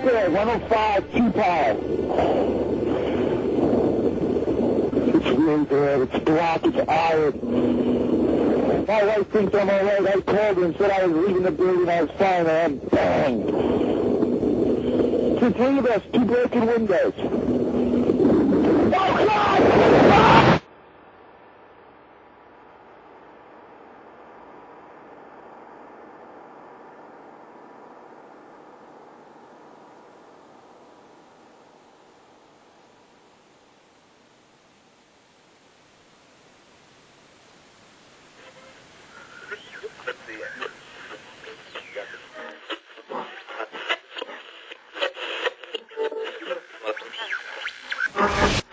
there, 105, 2 power. It's really bad. It's black. It's iron. My wife thinks I'm all right. I called her and said I was leaving the building. I was fine, man. Bang. It's the 3 of us, 2 broken windows. Oh, God! Ah!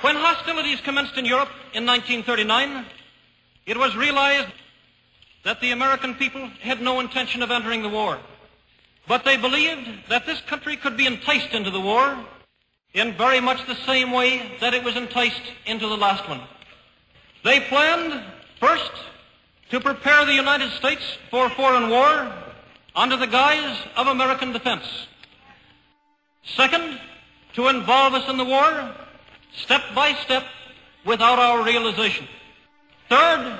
When hostilities commenced in Europe in 1939, it was realized that the American people had no intention of entering the war. But they believed that this country could be enticed into the war in very much the same way that it was enticed into the last one. They planned, first, to prepare the United States for foreign war under the guise of American defense. Second, to involve us in the war step by step without our realization. Third,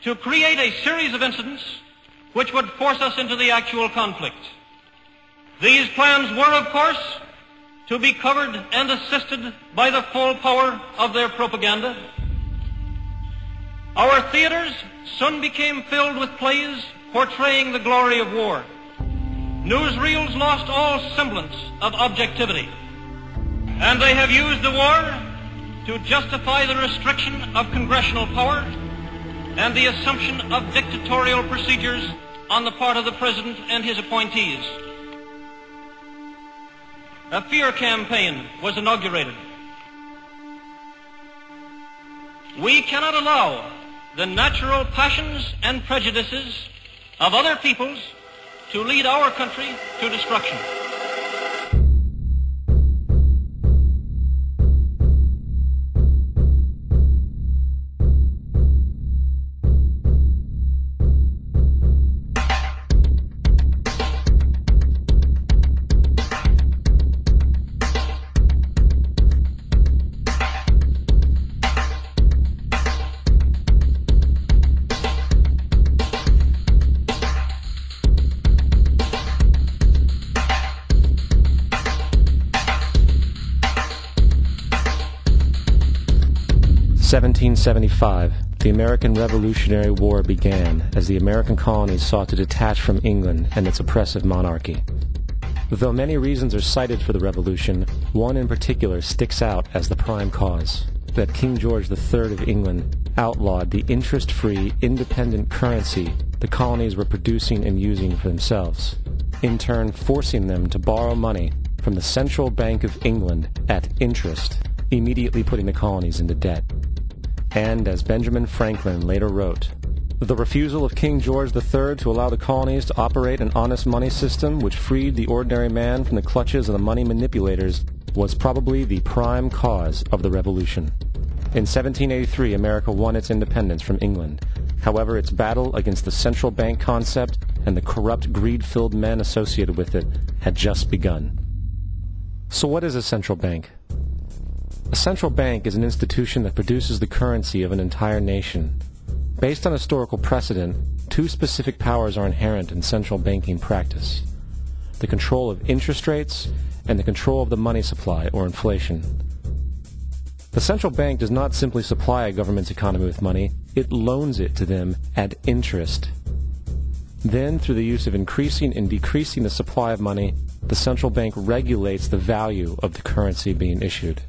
to create a series of incidents which would force us into the actual conflict. These plans were, of course, to be covered and assisted by the full power of their propaganda. Our theaters soon became filled with plays portraying the glory of war. Newsreels lost all semblance of objectivity, and they have used the war to justify the restriction of congressional power and the assumption of dictatorial procedures on the part of the President and his appointees. A fear campaign was inaugurated. We cannot allow the natural passions and prejudices of other peoples to lead our country to destruction. In 1775, the American Revolutionary War began as the American colonies sought to detach from England and its oppressive monarchy. Though many reasons are cited for the revolution, one in particular sticks out as the prime cause: that King George III of England outlawed the interest-free, independent currency the colonies were producing and using for themselves, in turn forcing them to borrow money from the Central Bank of England at interest, immediately putting the colonies into debt. And, as Benjamin Franklin later wrote, the refusal of King George III to allow the colonies to operate an honest money system which freed the ordinary man from the clutches of the money manipulators was probably the prime cause of the revolution. In 1783, America won its independence from England. However, its battle against the central bank concept and the corrupt, greed-filled men associated with it had just begun. So what is a central bank? A central bank is an institution that produces the currency of an entire nation. Based on historical precedent, two specific powers are inherent in central banking practice: the control of interest rates and the control of the money supply, or inflation. The central bank does not simply supply a government's economy with money, it loans it to them at interest. Then, through the use of increasing and decreasing the supply of money, the central bank regulates the value of the currency being issued.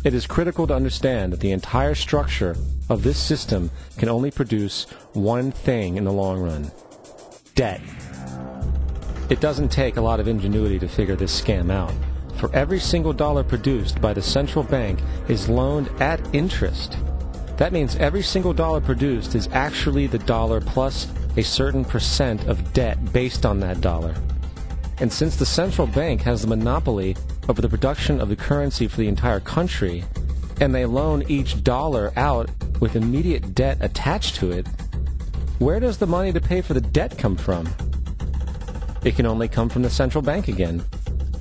It is critical to understand that the entire structure of this system can only produce one thing in the long run: debt. It doesn't take a lot of ingenuity to figure this scam out. For every single dollar produced by the central bank is loaned at interest. That means every single dollar produced is actually the dollar plus a certain percent of debt based on that dollar. And since the central bank has the monopoly over the production of the currency for the entire country, and they loan each dollar out with immediate debt attached to it, where does the money to pay for the debt come from? It can only come from the central bank again.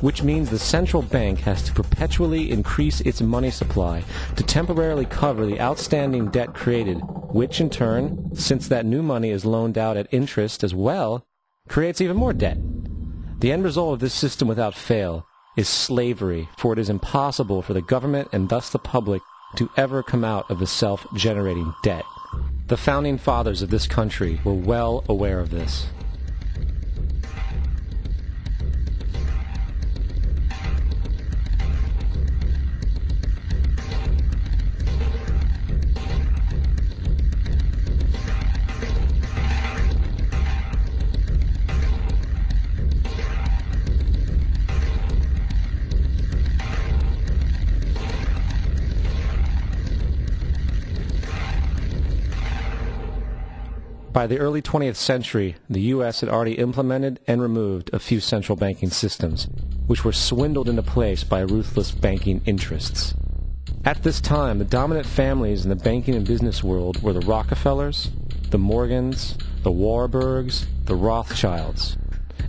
which means the central bank has to perpetually increase its money supply to temporarily cover the outstanding debt created, which in turn, since that new money is loaned out at interest as well, creates even more debt. The end result of this system without fail is slavery, for it is impossible for the government and thus the public to ever come out of the self-generating debt. The founding fathers of this country were well aware of this. By the early 20th century, the U.S. had already implemented and removed a few central banking systems, which were swindled into place by ruthless banking interests. At this time, the dominant families in the banking and business world were the Rockefellers, the Morgans, the Warburgs, the Rothschilds.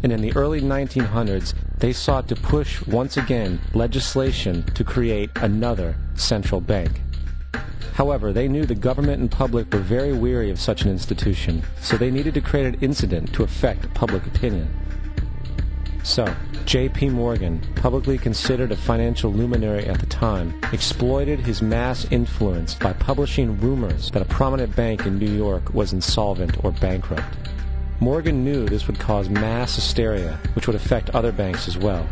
And in the early 1900s, they sought to push once again legislation to create another central bank. However, they knew the government and public were very weary of such an institution, so they needed to create an incident to affect public opinion. So, J.P. Morgan, publicly considered a financial luminary at the time, exploited his mass influence by publishing rumors that a prominent bank in New York was insolvent or bankrupt. Morgan knew this would cause mass hysteria, which would affect other banks as well.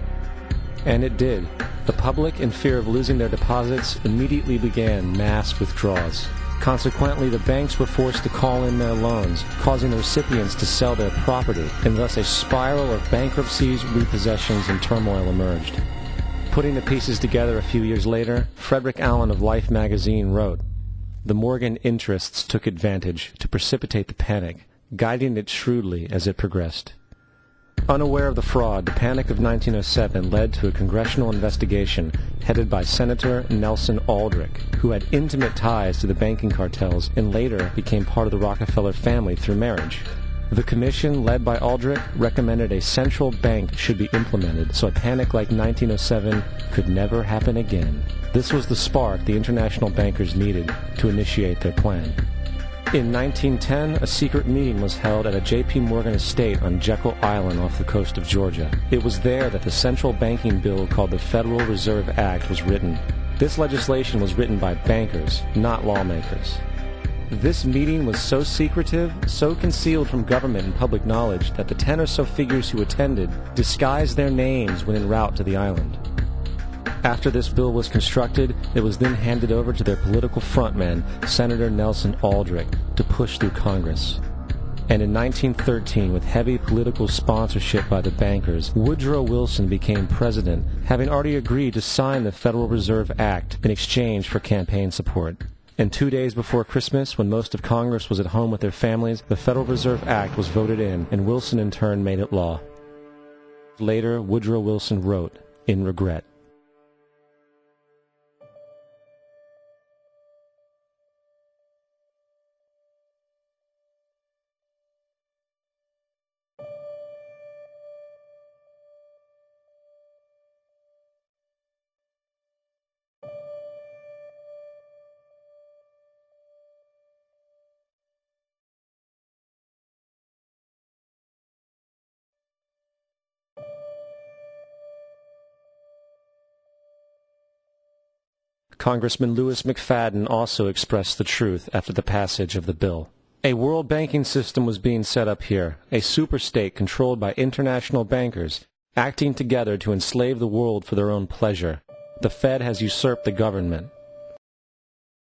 And it did. The public, in fear of losing their deposits, immediately began mass withdrawals. Consequently, the banks were forced to call in their loans, causing the recipients to sell their property, and thus a spiral of bankruptcies, repossessions, and turmoil emerged. Putting the pieces together a few years later, Frederick Allen of Life magazine wrote, "The Morgan interests took advantage to precipitate the panic, guiding it shrewdly as it progressed." Unaware of the fraud, the Panic of 1907 led to a congressional investigation headed by Senator Nelson Aldrich, who had intimate ties to the banking cartels and later became part of the Rockefeller family through marriage. The commission, led by Aldrich, recommended a central bank should be implemented so a panic like 1907 could never happen again. This was the spark the international bankers needed to initiate their plan. In 1910, a secret meeting was held at a J.P. Morgan estate on Jekyll Island off the coast of Georgia. It was there that the central banking bill called the Federal Reserve Act was written. This legislation was written by bankers, not lawmakers. This meeting was so secretive, so concealed from government and public knowledge that the 10 or so figures who attended disguised their names when en route to the island. After this bill was constructed, it was then handed over to their political frontman, Senator Nelson Aldrich, to push through Congress. And in 1913, with heavy political sponsorship by the bankers, Woodrow Wilson became president, having already agreed to sign the Federal Reserve Act in exchange for campaign support. And 2 days before Christmas, when most of Congress was at home with their families, the Federal Reserve Act was voted in, and Wilson in turn made it law. Later, Woodrow Wilson wrote, in regret, Congressman Louis McFadden also expressed the truth after the passage of the bill. A world banking system was being set up here, a superstate controlled by international bankers, acting together to enslave the world for their own pleasure. The Fed has usurped the government.